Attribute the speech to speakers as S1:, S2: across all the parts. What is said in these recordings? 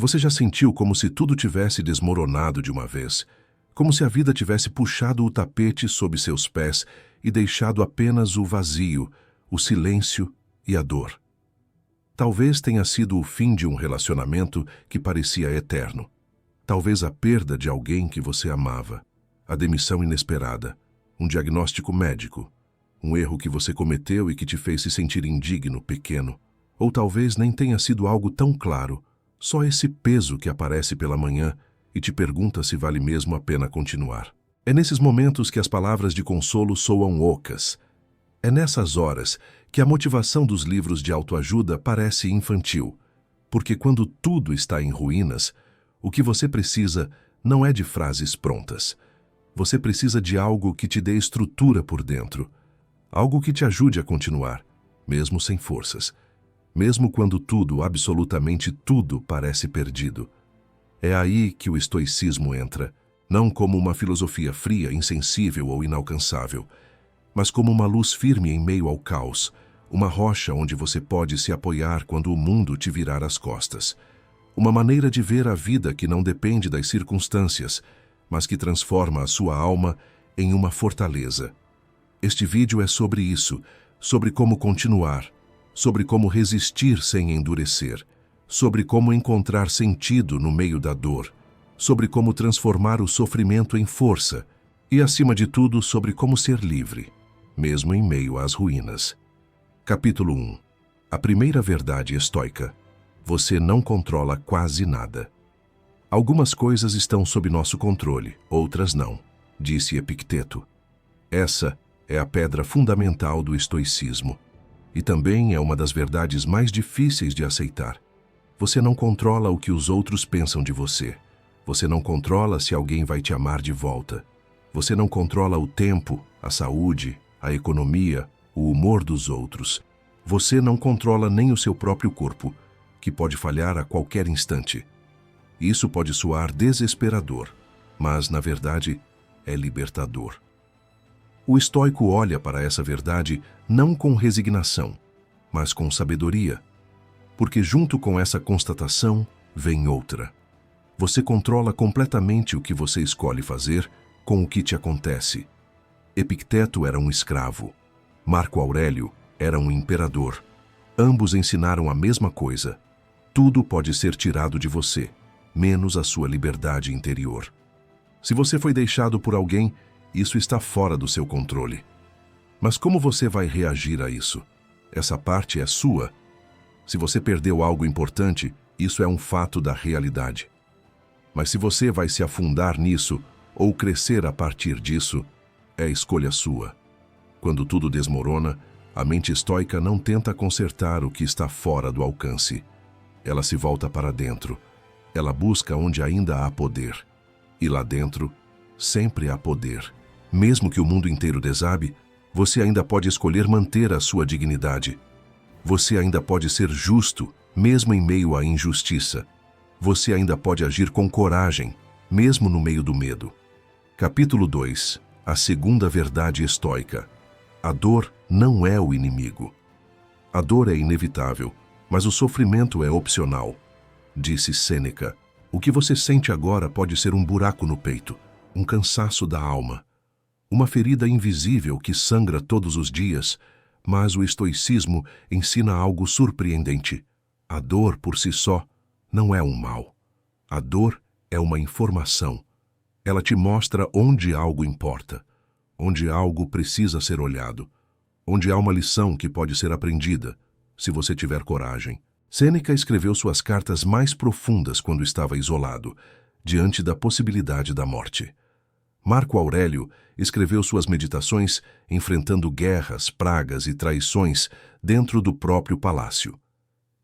S1: Você já sentiu como se tudo tivesse desmoronado de uma vez? Como se a vida tivesse puxado o tapete sob seus pés e deixado apenas o vazio, o silêncio e a dor? Talvez tenha sido o fim de um relacionamento que parecia eterno. Talvez a perda de alguém que você amava, a demissão inesperada, um diagnóstico médico, um erro que você cometeu e que te fez se sentir indigno, pequeno. Ou talvez nem tenha sido algo tão claro, só esse peso que aparece pela manhã e te pergunta se vale mesmo a pena continuar. É nesses momentos que as palavras de consolo soam ocas. É nessas horas que a motivação dos livros de autoajuda parece infantil, porque quando tudo está em ruínas, o que você precisa não é de frases prontas. Você precisa de algo que te dê estrutura por dentro, algo que te ajude a continuar, mesmo sem forças, mesmo quando tudo, absolutamente tudo, parece perdido. É aí que o estoicismo entra, não como uma filosofia fria, insensível ou inalcançável, mas como uma luz firme em meio ao caos, uma rocha onde você pode se apoiar quando o mundo te virar as costas. Uma maneira de ver a vida que não depende das circunstâncias, mas que transforma a sua alma em uma fortaleza. Este vídeo é sobre isso, sobre como continuar, sobre como resistir sem endurecer, sobre como encontrar sentido no meio da dor, sobre como transformar o sofrimento em força e, acima de tudo, sobre como ser livre, mesmo em meio às ruínas. Capítulo 1. A primeira verdade estoica. Você não controla quase nada. Algumas coisas estão sob nosso controle, outras não, disse Epicteto. Essa é a pedra fundamental do estoicismo. E também é uma das verdades mais difíceis de aceitar. Você não controla o que os outros pensam de você. Você não controla se alguém vai te amar de volta. Você não controla o tempo, a saúde, a economia, o humor dos outros. Você não controla nem o seu próprio corpo, que pode falhar a qualquer instante. Isso pode soar desesperador, mas, na verdade, é libertador. O estoico olha para essa verdade não com resignação, mas com sabedoria, porque junto com essa constatação vem outra. Você controla completamente o que você escolhe fazer com o que te acontece. Epicteto era um escravo. Marco Aurélio era um imperador. Ambos ensinaram a mesma coisa. Tudo pode ser tirado de você, menos a sua liberdade interior. Se você foi deixado por alguém, isso está fora do seu controle. Mas como você vai reagir a isso? Essa parte é sua. Se você perdeu algo importante, isso é um fato da realidade. Mas se você vai se afundar nisso ou crescer a partir disso, é escolha sua. Quando tudo desmorona, a mente estoica não tenta consertar o que está fora do alcance. Ela se volta para dentro. Ela busca onde ainda há poder. E lá dentro, sempre há poder. Mesmo que o mundo inteiro desabe, você ainda pode escolher manter a sua dignidade. Você ainda pode ser justo, mesmo em meio à injustiça. Você ainda pode agir com coragem, mesmo no meio do medo. Capítulo 2. A segunda verdade estoica. A dor não é o inimigo. A dor é inevitável, mas o sofrimento é opcional. Disse Sêneca. O que você sente agora pode ser um buraco no peito, um cansaço da alma, uma ferida invisível que sangra todos os dias, mas o estoicismo ensina algo surpreendente. A dor, por si só, não é um mal. A dor é uma informação. Ela te mostra onde algo importa, onde algo precisa ser olhado, onde há uma lição que pode ser aprendida, se você tiver coragem. Sêneca escreveu suas cartas mais profundas quando estava isolado, diante da possibilidade da morte. Marco Aurélio escreveu suas meditações enfrentando guerras, pragas e traições dentro do próprio palácio.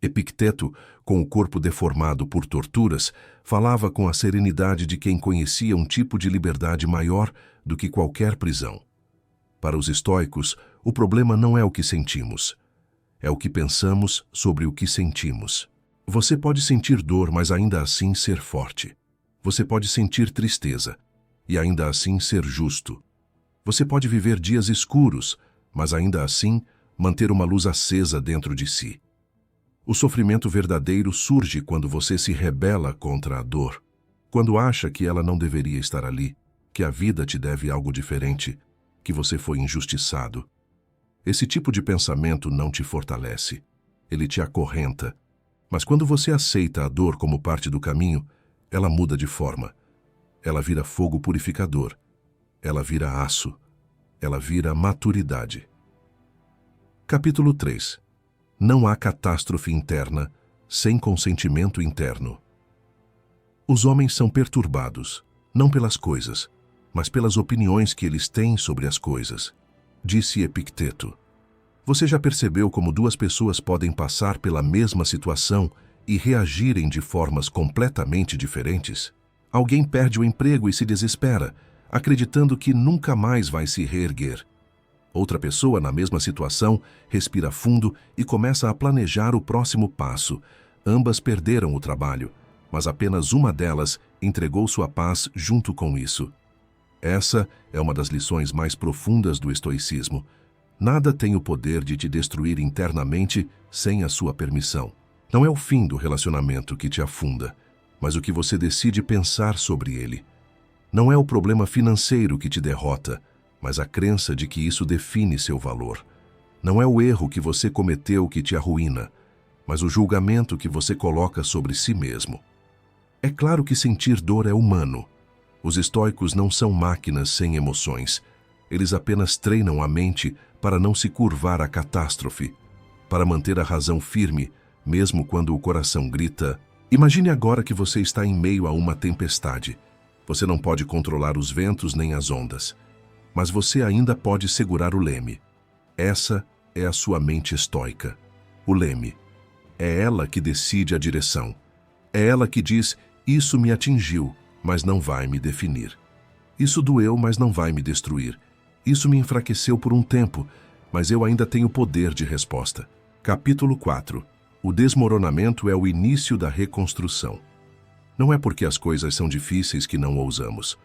S1: Epicteto, com o corpo deformado por torturas, falava com a serenidade de quem conhecia um tipo de liberdade maior do que qualquer prisão. Para os estoicos, o problema não é o que sentimos, é o que pensamos sobre o que sentimos. Você pode sentir dor, mas ainda assim ser forte. Você pode sentir tristeza e ainda assim ser justo. Você pode viver dias escuros, mas ainda assim manter uma luz acesa dentro de si. O sofrimento verdadeiro surge quando você se rebela contra a dor, quando acha que ela não deveria estar ali, que a vida te deve algo diferente, que você foi injustiçado. Esse tipo de pensamento não te fortalece, ele te acorrenta. Mas quando você aceita a dor como parte do caminho, ela muda de forma. Ela vira fogo purificador, ela vira aço, ela vira maturidade. Capítulo 3. Não há catástrofe interna sem consentimento interno. Os homens são perturbados, não pelas coisas, mas pelas opiniões que eles têm sobre as coisas, disse Epicteto. Você já percebeu como duas pessoas podem passar pela mesma situação e reagirem de formas completamente diferentes? Alguém perde o emprego e se desespera, acreditando que nunca mais vai se reerguer. Outra pessoa, na mesma situação, respira fundo e começa a planejar o próximo passo. Ambas perderam o trabalho, mas apenas uma delas entregou sua paz junto com isso. Essa é uma das lições mais profundas do estoicismo. Nada tem o poder de te destruir internamente sem a sua permissão. Não é o fim do relacionamento que te afunda, mas o que você decide pensar sobre ele. Não é o problema financeiro que te derrota, mas a crença de que isso define seu valor. Não é o erro que você cometeu que te arruína, mas o julgamento que você coloca sobre si mesmo. É claro que sentir dor é humano. Os estoicos não são máquinas sem emoções. Eles apenas treinam a mente para não se curvar à catástrofe, para manter a razão firme, mesmo quando o coração grita. Imagine agora que você está em meio a uma tempestade. Você não pode controlar os ventos nem as ondas, mas você ainda pode segurar o leme. Essa é a sua mente estoica. O leme. É ela que decide a direção. É ela que diz, isso me atingiu, mas não vai me definir. Isso doeu, mas não vai me destruir. Isso me enfraqueceu por um tempo, mas eu ainda tenho poder de resposta. Capítulo 4. O desmoronamento é o início da reconstrução. Não é porque as coisas são difíceis que não ousamos.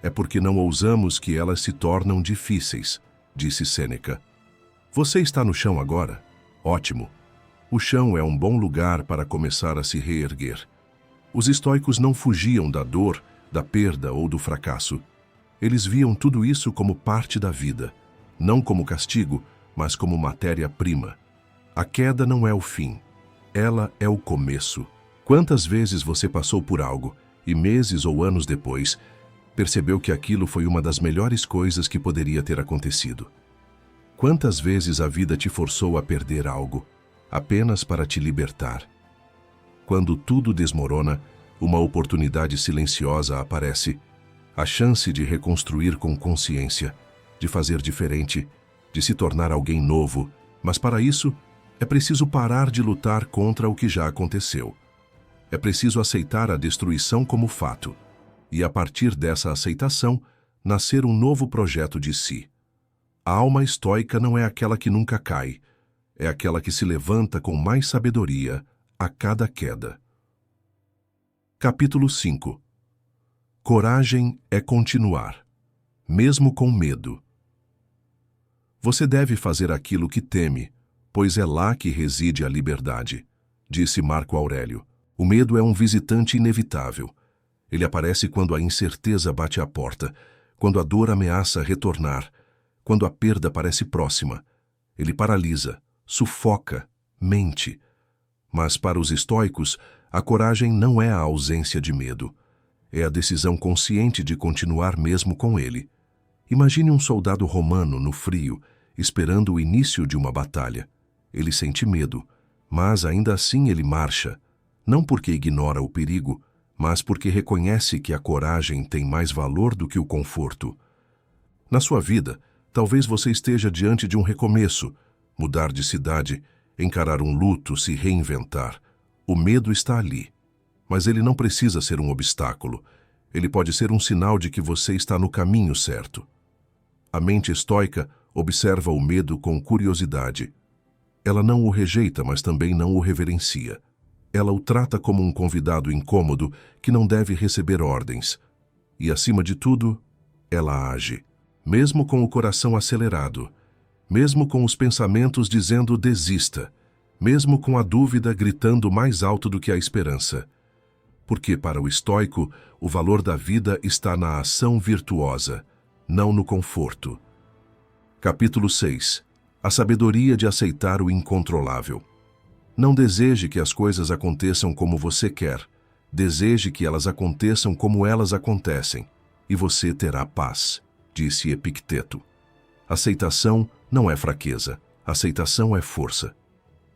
S1: É porque não ousamos que elas se tornam difíceis, disse Sêneca. Você está no chão agora? Ótimo. O chão é um bom lugar para começar a se reerguer. Os estoicos não fugiam da dor, da perda ou do fracasso. Eles viam tudo isso como parte da vida, não como castigo, mas como matéria-prima. A queda não é o fim, ela é o começo. Quantas vezes você passou por algo, e meses ou anos depois, percebeu que aquilo foi uma das melhores coisas que poderia ter acontecido? Quantas vezes a vida te forçou a perder algo, apenas para te libertar? Quando tudo desmorona, uma oportunidade silenciosa aparece, a chance de reconstruir com consciência, de fazer diferente, de se tornar alguém novo, mas para isso é preciso parar de lutar contra o que já aconteceu. É preciso aceitar a destruição como fato, e a partir dessa aceitação, nascer um novo projeto de si. A alma estoica não é aquela que nunca cai, é aquela que se levanta com mais sabedoria a cada queda. Capítulo 5. Coragem é continuar, mesmo com medo. Você deve fazer aquilo que teme, pois é lá que reside a liberdade, disse Marco Aurélio. O medo é um visitante inevitável. Ele aparece quando a incerteza bate à porta, quando a dor ameaça retornar, quando a perda parece próxima. Ele paralisa, sufoca, mente. Mas para os estoicos, a coragem não é a ausência de medo. É a decisão consciente de continuar mesmo com ele. Imagine um soldado romano no frio, esperando o início de uma batalha. Ele sente medo, mas ainda assim ele marcha, não porque ignora o perigo, mas porque reconhece que a coragem tem mais valor do que o conforto. Na sua vida, talvez você esteja diante de um recomeço, mudar de cidade, encarar um luto, se reinventar. O medo está ali, mas ele não precisa ser um obstáculo. Ele pode ser um sinal de que você está no caminho certo. A mente estoica observa o medo com curiosidade. Ela não o rejeita, mas também não o reverencia. Ela o trata como um convidado incômodo que não deve receber ordens. E, acima de tudo, ela age. Mesmo com o coração acelerado, mesmo com os pensamentos dizendo desista, mesmo com a dúvida gritando mais alto do que a esperança. Porque para o estoico, o valor da vida está na ação virtuosa, não no conforto. Capítulo 6. A sabedoria de aceitar o incontrolável. Não deseje que as coisas aconteçam como você quer. Deseje que elas aconteçam como elas acontecem, e você terá paz, disse Epicteto. Aceitação não é fraqueza, aceitação é força.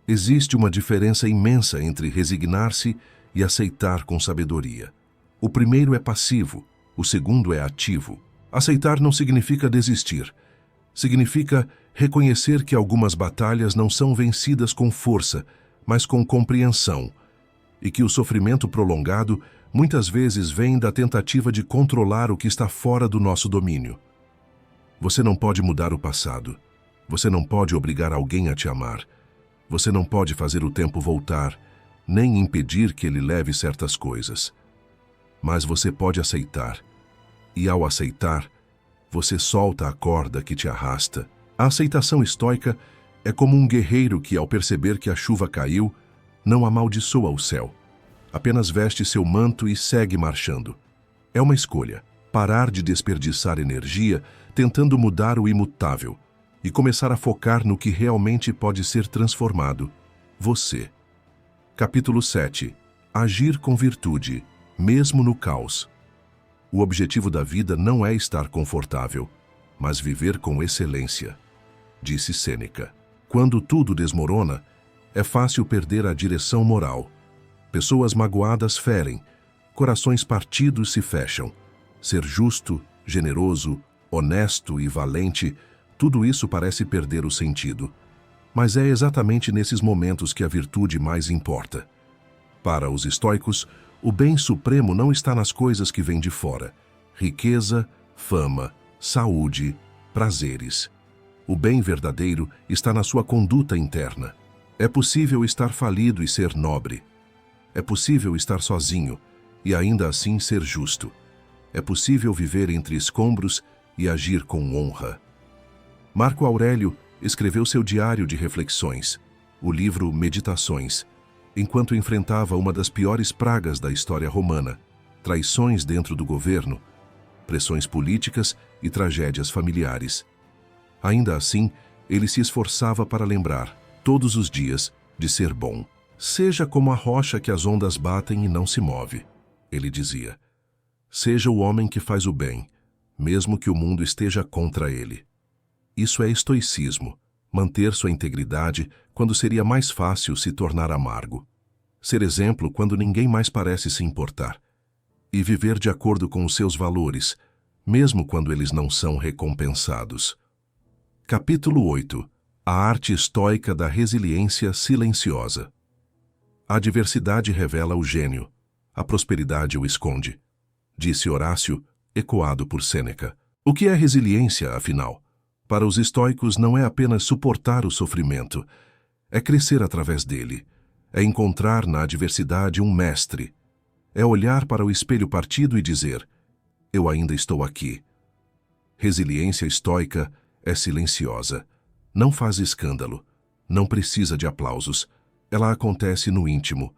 S1: Existe uma diferença imensa entre resignar-se e aceitar com sabedoria. O primeiro é passivo, o segundo é ativo. Aceitar não significa desistir. Significa reconhecer que algumas batalhas não são vencidas com força, mas com compreensão, e que o sofrimento prolongado muitas vezes vem da tentativa de controlar o que está fora do nosso domínio. Você não pode mudar o passado. Você não pode obrigar alguém a te amar. Você não pode fazer o tempo voltar, nem impedir que ele leve certas coisas. Mas você pode aceitar. E ao aceitar, você solta a corda que te arrasta. A aceitação estoica é como um guerreiro que, ao perceber que a chuva caiu, não amaldiçoa o céu. Apenas veste seu manto e segue marchando. É uma escolha: parar de desperdiçar energia tentando mudar o imutável e começar a focar no que realmente pode ser transformado: você. Capítulo 7. Agir com virtude, mesmo no caos. O objetivo da vida não é estar confortável, mas viver com excelência, disse Sêneca. Quando tudo desmorona, é fácil perder a direção moral. Pessoas magoadas ferem, corações partidos se fecham. Ser justo, generoso, honesto e valente, tudo isso parece perder o sentido. Mas é exatamente nesses momentos que a virtude mais importa. Para os estoicos, o bem supremo não está nas coisas que vêm de fora: riqueza, fama, saúde, prazeres. O bem verdadeiro está na sua conduta interna. É possível estar falido e ser nobre. É possível estar sozinho e ainda assim ser justo. É possível viver entre escombros e agir com honra. Marco Aurélio escreveu seu diário de reflexões, o livro Meditações, enquanto enfrentava uma das piores pragas da história romana: traições dentro do governo, pressões políticas e tragédias familiares. Ainda assim, ele se esforçava para lembrar, todos os dias, de ser bom. Seja como a rocha que as ondas batem e não se move, ele dizia. Seja o homem que faz o bem, mesmo que o mundo esteja contra ele. Isso é estoicismo, manter sua integridade quando seria mais fácil se tornar amargo. Ser exemplo quando ninguém mais parece se importar. E viver de acordo com os seus valores, mesmo quando eles não são recompensados. Capítulo 8. A arte estoica da resiliência silenciosa. A adversidade revela o gênio, a prosperidade o esconde, disse Horácio, ecoado por Sêneca. O que é resiliência, afinal? Para os estoicos não é apenas suportar o sofrimento, é crescer através dele, é encontrar na adversidade um mestre, é olhar para o espelho partido e dizer: eu ainda estou aqui. Resiliência estoica é silenciosa, não faz escândalo, não precisa de aplausos. Ela acontece no íntimo,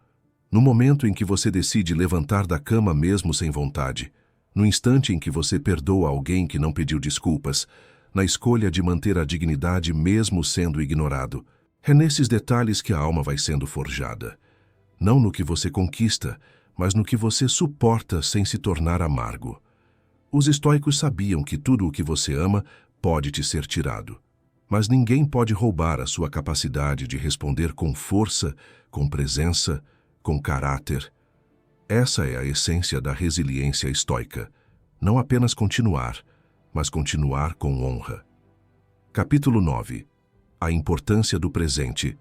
S1: no momento em que você decide levantar da cama mesmo sem vontade, no instante em que você perdoa alguém que não pediu desculpas, na escolha de manter a dignidade mesmo sendo ignorado. É nesses detalhes que a alma vai sendo forjada. Não no que você conquista, mas no que você suporta sem se tornar amargo. Os estoicos sabiam que tudo o que você ama pode te ser tirado. Mas ninguém pode roubar a sua capacidade de responder com força, com presença, com caráter. Essa é a essência da resiliência estoica. Não apenas continuar, mas continuar com honra. Capítulo 9. A importância do presente.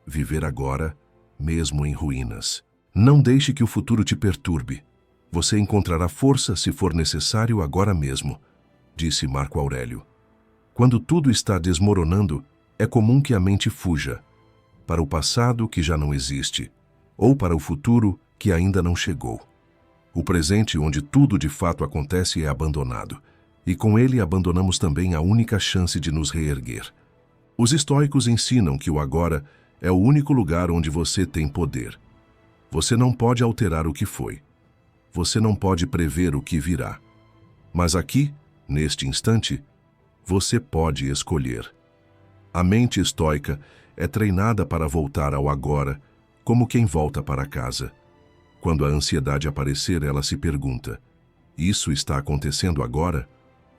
S1: Viver agora, mesmo em ruínas. Não deixe que o futuro te perturbe. Você encontrará força se for necessário agora mesmo, disse Marco Aurélio. Quando tudo está desmoronando, é comum que a mente fuja para o passado que já não existe, ou para o futuro que ainda não chegou. O presente, onde tudo de fato acontece, é abandonado, e com ele abandonamos também a única chance de nos reerguer. Os estoicos ensinam que o agora É o único lugar onde você tem poder. Você não pode alterar o que foi. Você não pode prever o que virá. Mas aqui, neste instante, você pode escolher. A mente estoica é treinada para voltar ao agora, como quem volta para casa. Quando a ansiedade aparecer, ela se pergunta: isso está acontecendo agora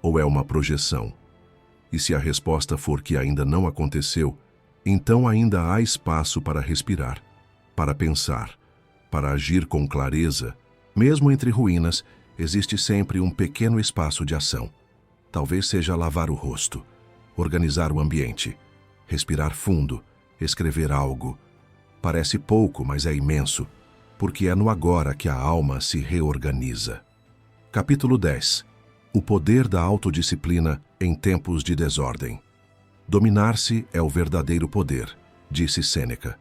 S1: ou é uma projeção? E se a resposta for que ainda não aconteceu, então ainda há espaço para respirar, para pensar, para agir com clareza. Mesmo entre ruínas, existe sempre um pequeno espaço de ação. Talvez seja lavar o rosto, organizar o ambiente, respirar fundo, escrever algo. Parece pouco, mas é imenso, porque é no agora que a alma se reorganiza. Capítulo 10. O poder da autodisciplina em tempos de desordem. Dominar-se é o verdadeiro poder, disse Sêneca.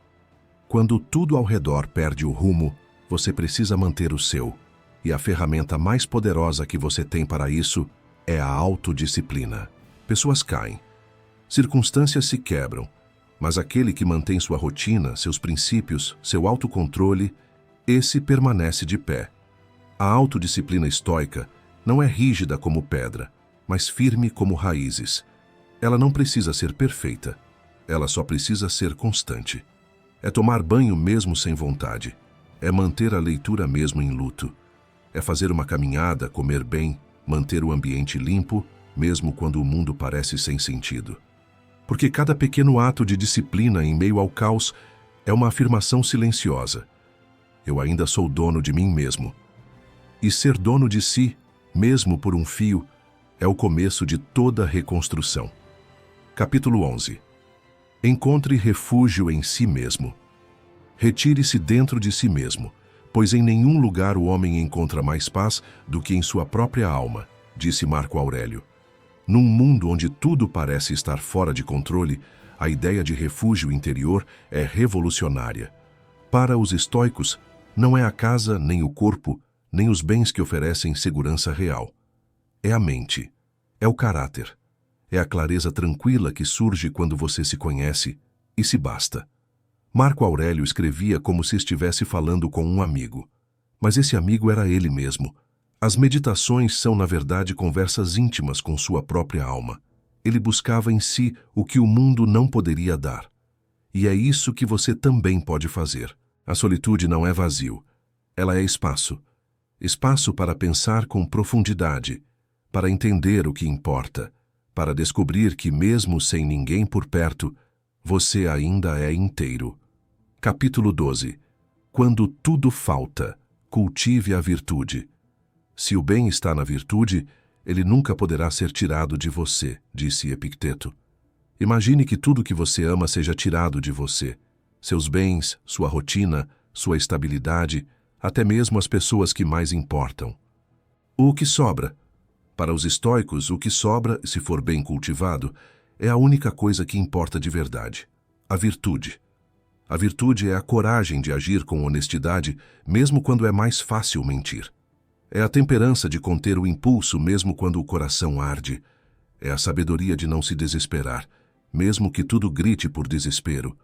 S1: Quando tudo ao redor perde o rumo, você precisa manter o seu. E a ferramenta mais poderosa que você tem para isso é a autodisciplina. Pessoas caem. Circunstâncias se quebram. Mas aquele que mantém sua rotina, seus princípios, seu autocontrole, esse permanece de pé. A autodisciplina estoica não é rígida como pedra, mas firme como raízes. Ela não precisa ser perfeita. Ela só precisa ser constante. É tomar banho mesmo sem vontade. É manter a leitura mesmo em luto. É fazer uma caminhada, comer bem, manter o ambiente limpo, mesmo quando o mundo parece sem sentido. Porque cada pequeno ato de disciplina em meio ao caos é uma afirmação silenciosa. Eu ainda sou dono de mim mesmo. E ser dono de si, mesmo por um fio, é o começo de toda reconstrução. Capítulo 11. Encontre refúgio em si mesmo. Retire-se dentro de si mesmo, pois em nenhum lugar o homem encontra mais paz do que em sua própria alma, disse Marco Aurélio. Num mundo onde tudo parece estar fora de controle, a ideia de refúgio interior é revolucionária. Para os estoicos, não é a casa, nem o corpo, nem os bens que oferecem segurança real. É a mente, é o caráter, é a clareza tranquila que surge quando você se conhece e se basta. Marco Aurélio escrevia como se estivesse falando com um amigo, mas esse amigo era ele mesmo. As meditações são, na verdade, conversas íntimas com sua própria alma. Ele buscava em si o que o mundo não poderia dar. E é isso que você também pode fazer. A solitude não é vazio. Ela é espaço. Espaço para pensar com profundidade, para entender o que importa, para descobrir que mesmo sem ninguém por perto, você ainda é inteiro. Capítulo 12. Quando tudo falta, cultive a virtude. Se o bem está na virtude, ele nunca poderá ser tirado de você, disse Epicteto. Imagine que tudo que você ama seja tirado de você. Seus bens, sua rotina, sua estabilidade, até mesmo as pessoas que mais importam. O que sobra? Para os estoicos, o que sobra, se for bem cultivado, é a única coisa que importa de verdade: a virtude. A virtude é a coragem de agir com honestidade, mesmo quando é mais fácil mentir. É a temperança de conter o impulso, mesmo quando o coração arde. É a sabedoria de não se desesperar, mesmo que tudo grite por desespero.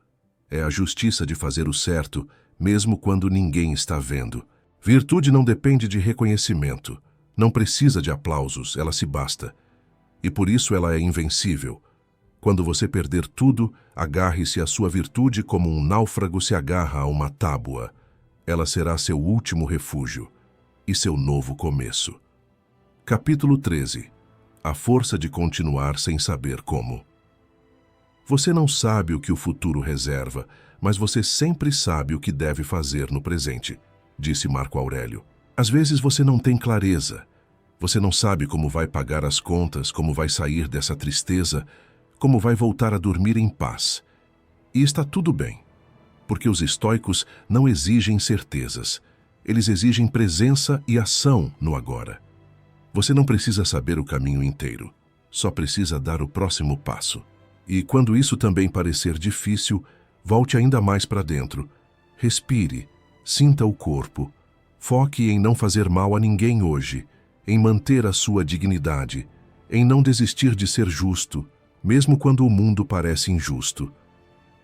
S1: É a justiça de fazer o certo, mesmo quando ninguém está vendo. Virtude não depende de reconhecimento, não precisa de aplausos, ela se basta. E por isso ela é invencível. Quando você perder tudo, agarre-se à sua virtude como um náufrago se agarra a uma tábua. Ela será seu último refúgio e seu novo começo. Capítulo 13. A força de continuar sem saber como. Você não sabe o que o futuro reserva, mas você sempre sabe o que deve fazer no presente, disse Marco Aurélio. Às vezes você não tem clareza. Você não sabe como vai pagar as contas, como vai sair dessa tristeza, como vai voltar a dormir em paz. E está tudo bem, porque os estoicos não exigem certezas. Eles exigem presença e ação no agora. Você não precisa saber o caminho inteiro, só precisa dar o próximo passo. E quando isso também parecer difícil, volte ainda mais para dentro. Respire, sinta o corpo. Foque em não fazer mal a ninguém hoje, em manter a sua dignidade, em não desistir de ser justo, mesmo quando o mundo parece injusto.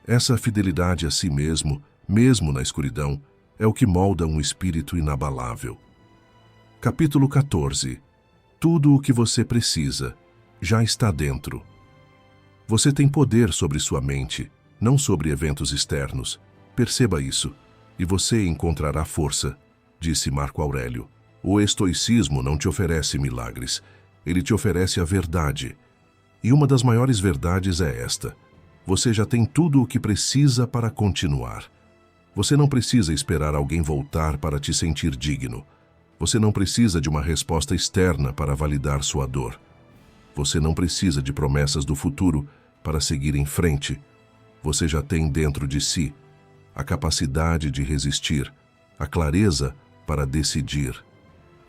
S1: Essa fidelidade a si mesmo, mesmo na escuridão, é o que molda um espírito inabalável. Capítulo 14. Tudo o que você precisa já está dentro. Você tem poder sobre sua mente, não sobre eventos externos. Perceba isso, e você encontrará força, disse Marco Aurélio. O estoicismo não te oferece milagres, ele te oferece a verdade. E uma das maiores verdades é esta: você já tem tudo o que precisa para continuar. Você não precisa esperar alguém voltar para te sentir digno. Você não precisa de uma resposta externa para validar sua dor. Você não precisa de promessas do futuro para seguir em frente. Você já tem dentro de si a capacidade de resistir, a clareza para decidir,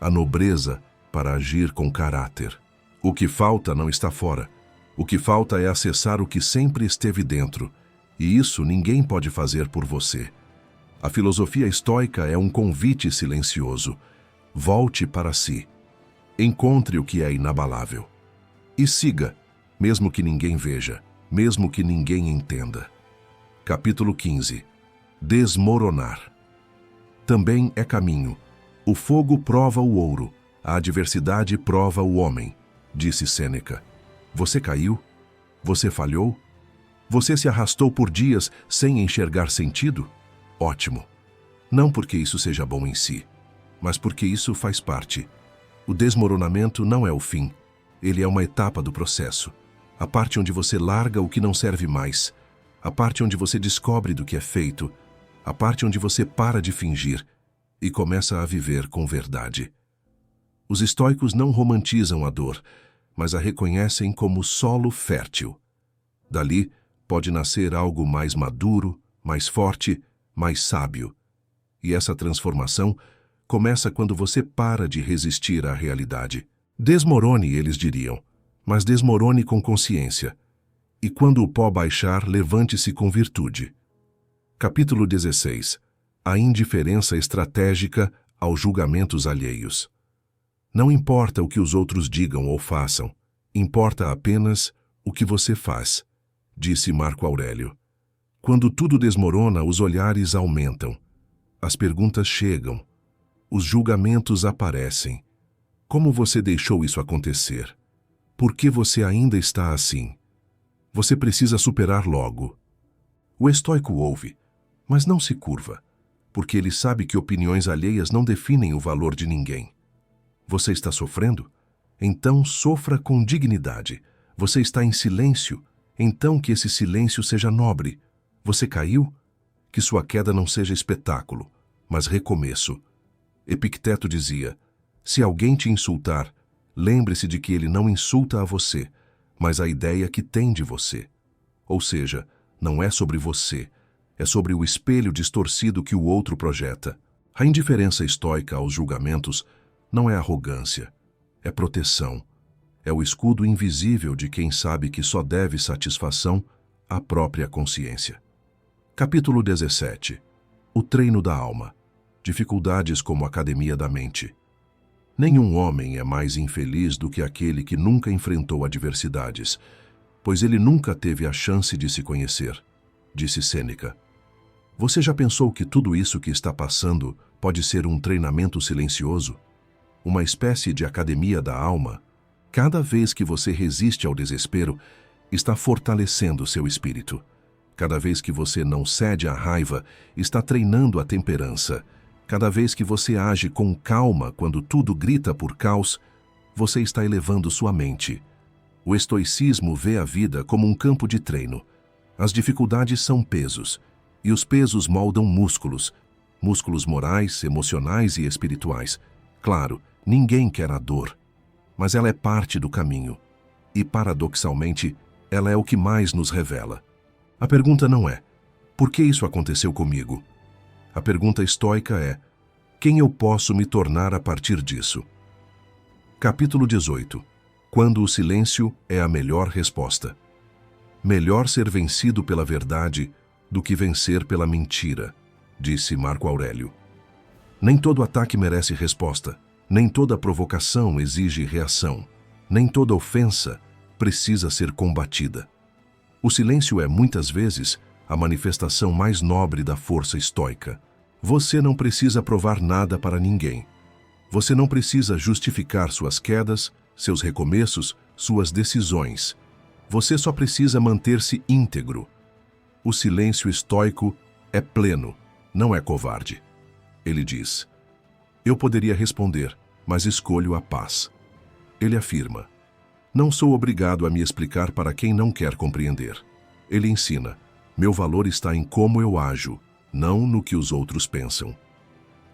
S1: a nobreza para agir com caráter. O que falta não está fora. O que falta é acessar o que sempre esteve dentro, e isso ninguém pode fazer por você. A filosofia estoica é um convite silencioso. Volte para si. Encontre o que é inabalável. E siga, mesmo que ninguém veja, mesmo que ninguém entenda. Capítulo 15. Desmoronar. Também é caminho. O fogo prova o ouro, a adversidade prova o homem, disse Sêneca. Você caiu? Você falhou? Você se arrastou por dias sem enxergar sentido? Ótimo. Não porque isso seja bom em si, mas porque isso faz parte. O desmoronamento não é o fim. Ele é uma etapa do processo. A parte onde você larga o que não serve mais. A parte onde você descobre do que é feito. A parte onde você para de fingir e começa a viver com verdade. Os estoicos não romantizam a dor, mas a reconhecem como solo fértil. Dali pode nascer algo mais maduro, mais forte, mais sábio. E essa transformação começa quando você para de resistir à realidade. Desmorone, eles diriam, mas desmorone com consciência. E quando o pó baixar, levante-se com virtude. Capítulo 16. A indiferença estratégica aos julgamentos alheios. Não importa o que os outros digam ou façam, importa apenas o que você faz, disse Marco Aurélio. Quando tudo desmorona, os olhares aumentam. As perguntas chegam. Os julgamentos aparecem. Como você deixou isso acontecer? Por que você ainda está assim? Você precisa superar logo. O estoico ouve, mas não se curva, porque ele sabe que opiniões alheias não definem o valor de ninguém. Você está sofrendo? Então sofra com dignidade. Você está em silêncio? Então que esse silêncio seja nobre. Você caiu? Que sua queda não seja espetáculo, mas recomeço. Epicteto dizia: se alguém te insultar, lembre-se de que ele não insulta a você, mas a ideia que tem de você. Ou seja, não é sobre você, é sobre o espelho distorcido que o outro projeta. A indiferença estoica aos julgamentos não é arrogância, é proteção. É o escudo invisível de quem sabe que só deve satisfação à própria consciência. Capítulo 17. O treino da alma. Dificuldades como academia da mente. Nenhum homem é mais infeliz do que aquele que nunca enfrentou adversidades, pois ele nunca teve a chance de se conhecer, disse Sêneca. Você já pensou que tudo isso que está passando pode ser um treinamento silencioso? Uma espécie de academia da alma? Cada vez que você resiste ao desespero, está fortalecendo seu espírito. Cada vez que você não cede à raiva, está treinando a temperança. Cada vez que você age com calma quando tudo grita por caos, você está elevando sua mente. O estoicismo vê a vida como um campo de treino. As dificuldades são pesos, e os pesos moldam músculos. Músculos morais, emocionais e espirituais. Claro, ninguém quer a dor, mas ela é parte do caminho. E, paradoxalmente, ela é o que mais nos revela. A pergunta não é: por que isso aconteceu comigo? A pergunta estoica é: quem eu posso me tornar a partir disso? Capítulo 18. Quando o silêncio é a melhor resposta. Melhor ser vencido pela verdade do que vencer pela mentira, disse Marco Aurélio. Nem todo ataque merece resposta, nem toda provocação exige reação, nem toda ofensa precisa ser combatida. O silêncio é, muitas vezes, a manifestação mais nobre da força estoica. Você não precisa provar nada para ninguém. Você não precisa justificar suas quedas, seus recomeços, suas decisões. Você só precisa manter-se íntegro. O silêncio estoico é pleno, não é covarde. Ele diz: eu poderia responder, mas escolho a paz. Ele afirma: não sou obrigado a me explicar para quem não quer compreender. Ele ensina: meu valor está em como eu ajo, não no que os outros pensam.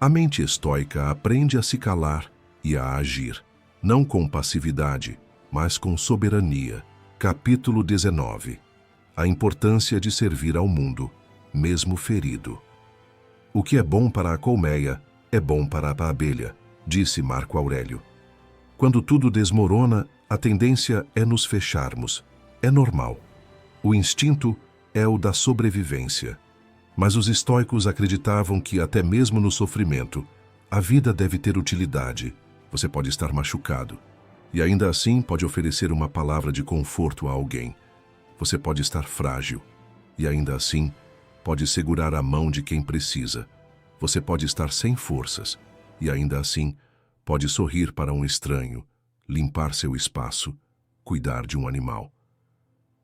S1: A mente estoica aprende a se calar e a agir, não com passividade, mas com soberania. Capítulo 19. A importância de servir ao mundo, mesmo ferido. O que é bom para a colmeia é bom para a abelha, disse Marco Aurélio. Quando tudo desmorona, a tendência é nos fecharmos. É normal. O instinto é o da sobrevivência. Mas os estoicos acreditavam que, até mesmo no sofrimento, a vida deve ter utilidade. Você pode estar machucado, e ainda assim pode oferecer uma palavra de conforto a alguém. Você pode estar frágil, e ainda assim pode segurar a mão de quem precisa. Você pode estar sem forças, e ainda assim pode sorrir para um estranho, limpar seu espaço, cuidar de um animal.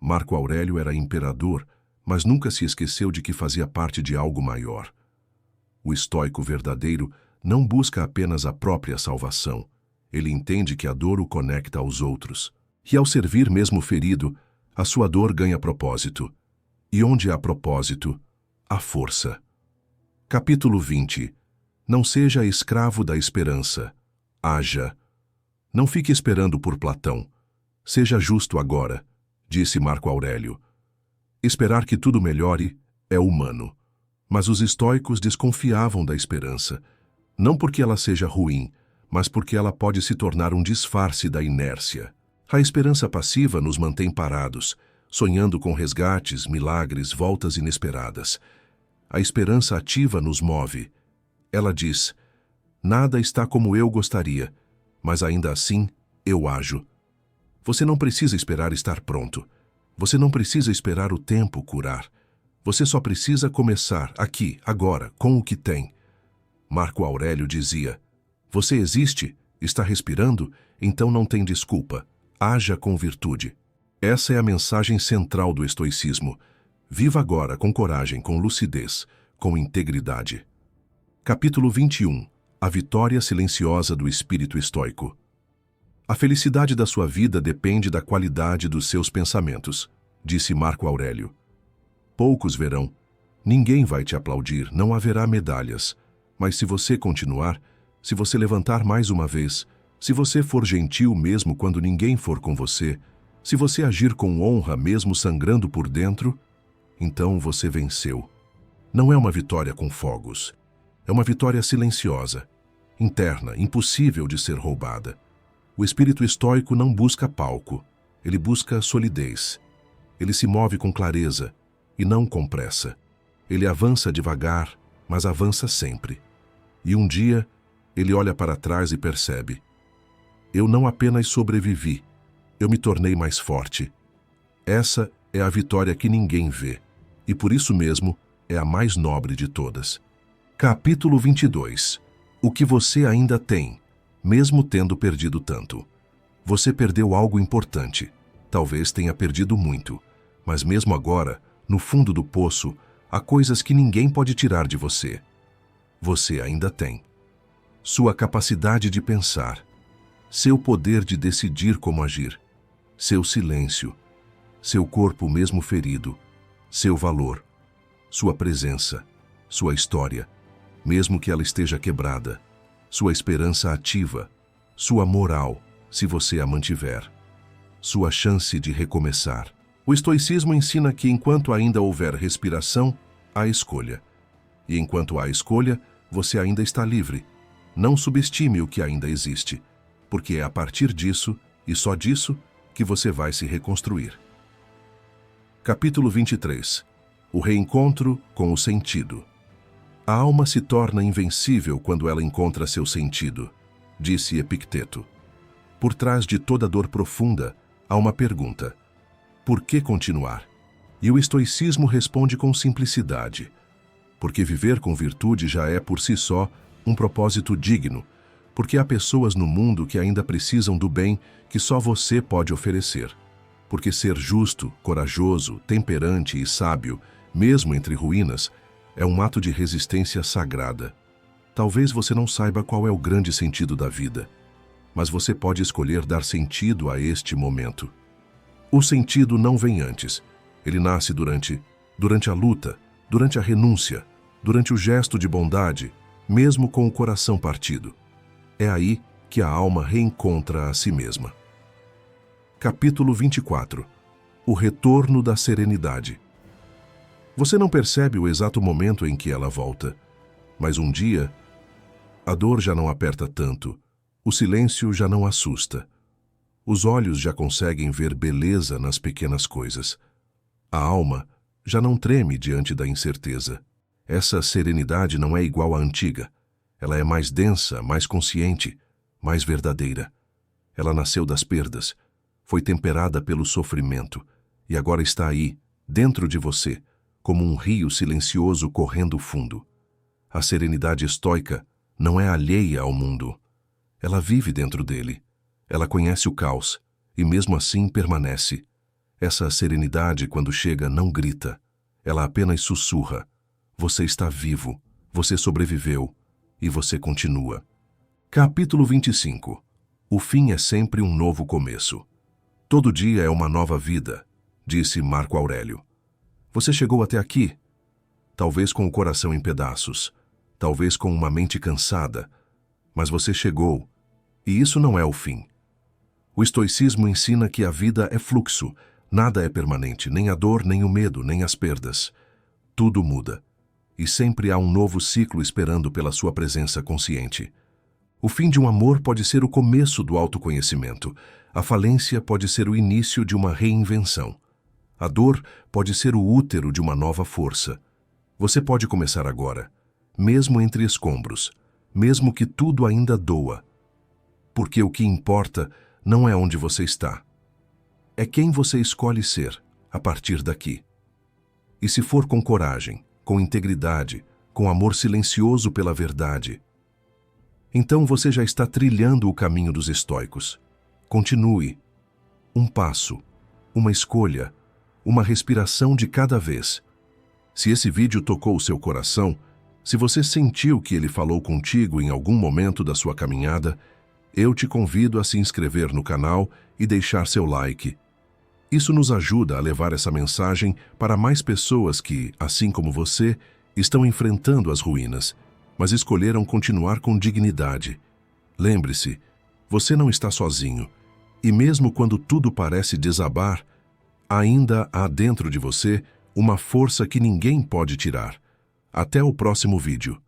S1: Marco Aurélio era imperador, mas nunca se esqueceu de que fazia parte de algo maior. O estoico verdadeiro não busca apenas a própria salvação. Ele entende que a dor o conecta aos outros. E ao servir mesmo ferido, a sua dor ganha propósito. E onde há propósito, há força. Capítulo 20. Não seja escravo da esperança. Haja. Não fique esperando por Platão. Seja justo agora, disse Marco Aurélio. Esperar que tudo melhore é humano. Mas os estoicos desconfiavam da esperança, não porque ela seja ruim, mas porque ela pode se tornar um disfarce da inércia. A esperança passiva nos mantém parados, sonhando com resgates, milagres, voltas inesperadas. A esperança ativa nos move. Ela diz: nada está como eu gostaria, mas ainda assim eu ajo. Você não precisa esperar estar pronto. Você não precisa esperar o tempo curar. Você só precisa começar aqui, agora, com o que tem. Marco Aurélio dizia: você existe, está respirando, então não tem desculpa. Haja com virtude. Essa é a mensagem central do estoicismo. Viva agora com coragem, com lucidez, com integridade. Capítulo 21. A vitória silenciosa do espírito estoico. A felicidade da sua vida depende da qualidade dos seus pensamentos, disse Marco Aurélio. Poucos verão. Ninguém vai te aplaudir, não haverá medalhas. Mas se você continuar, se você levantar mais uma vez, se você for gentil mesmo quando ninguém for com você, se você agir com honra mesmo sangrando por dentro, então você venceu. Não é uma vitória com fogos. É uma vitória silenciosa, interna, impossível de ser roubada. O espírito estoico não busca palco, ele busca solidez. Ele se move com clareza e não com pressa. Ele avança devagar, mas avança sempre. E um dia, ele olha para trás e percebe: eu não apenas sobrevivi, eu me tornei mais forte. Essa é a vitória que ninguém vê, e por isso mesmo é a mais nobre de todas. Capítulo 22. O que você ainda tem, mesmo tendo perdido tanto. Você perdeu algo importante. Talvez tenha perdido muito, mas mesmo agora, no fundo do poço, há coisas que ninguém pode tirar de você. Você ainda tem sua capacidade de pensar, seu poder de decidir como agir, seu silêncio, seu corpo mesmo ferido, seu valor, sua presença, sua história, mesmo que ela esteja quebrada, sua esperança ativa, sua moral, se você a mantiver, sua chance de recomeçar. O estoicismo ensina que enquanto ainda houver respiração, há escolha. E enquanto há escolha, você ainda está livre. Não subestime o que ainda existe, porque é a partir disso, e só disso, que você vai se reconstruir. Capítulo 23. O reencontro com o sentido. A alma se torna invencível quando ela encontra seu sentido, disse Epicteto. Por trás de toda dor profunda, há uma pergunta: por que continuar? E o estoicismo responde com simplicidade, porque viver com virtude já é, por si só, um propósito digno, porque há pessoas no mundo que ainda precisam do bem que só você pode oferecer. Porque ser justo, corajoso, temperante e sábio, mesmo entre ruínas, é um ato de resistência sagrada. Talvez você não saiba qual é o grande sentido da vida, mas você pode escolher dar sentido a este momento. O sentido não vem antes. Ele nasce durante a luta, durante a renúncia, durante o gesto de bondade, mesmo com o coração partido. É aí que a alma reencontra a si mesma. Capítulo 24. O retorno da serenidade. Você não percebe o exato momento em que ela volta, mas um dia, a dor já não aperta tanto, o silêncio já não assusta. Os olhos já conseguem ver beleza nas pequenas coisas. A alma já não treme diante da incerteza. Essa serenidade não é igual à antiga. Ela é mais densa, mais consciente, mais verdadeira. Ela nasceu das perdas, foi temperada pelo sofrimento e agora está aí, dentro de você, como um rio silencioso correndo fundo. A serenidade estoica não é alheia ao mundo. Ela vive dentro dele. Ela conhece o caos e mesmo assim permanece. Essa serenidade, quando chega, não grita. Ela apenas sussurra. Você está vivo, você sobreviveu e você continua. Capítulo 25. O fim é sempre um novo começo. Todo dia é uma nova vida, disse Marco Aurélio. Você chegou até aqui, talvez com o coração em pedaços, talvez com uma mente cansada, mas você chegou, e isso não é o fim. O estoicismo ensina que a vida é fluxo, nada é permanente, nem a dor, nem o medo, nem as perdas. Tudo muda, e sempre há um novo ciclo esperando pela sua presença consciente. O fim de um amor pode ser o começo do autoconhecimento, a falência pode ser o início de uma reinvenção. A dor pode ser o útero de uma nova força. Você pode começar agora, mesmo entre escombros, mesmo que tudo ainda doa. Porque o que importa não é onde você está. É quem você escolhe ser a partir daqui. E se for com coragem, com integridade, com amor silencioso pela verdade, então você já está trilhando o caminho dos estoicos. Continue. Um passo, uma escolha, uma respiração de cada vez. Se esse vídeo tocou o seu coração, se você sentiu que ele falou contigo em algum momento da sua caminhada, eu te convido a se inscrever no canal e deixar seu like. Isso nos ajuda a levar essa mensagem para mais pessoas que, assim como você, estão enfrentando as ruínas, mas escolheram continuar com dignidade. Lembre-se, você não está sozinho, e mesmo quando tudo parece desabar, ainda há dentro de você uma força que ninguém pode tirar. Até o próximo vídeo.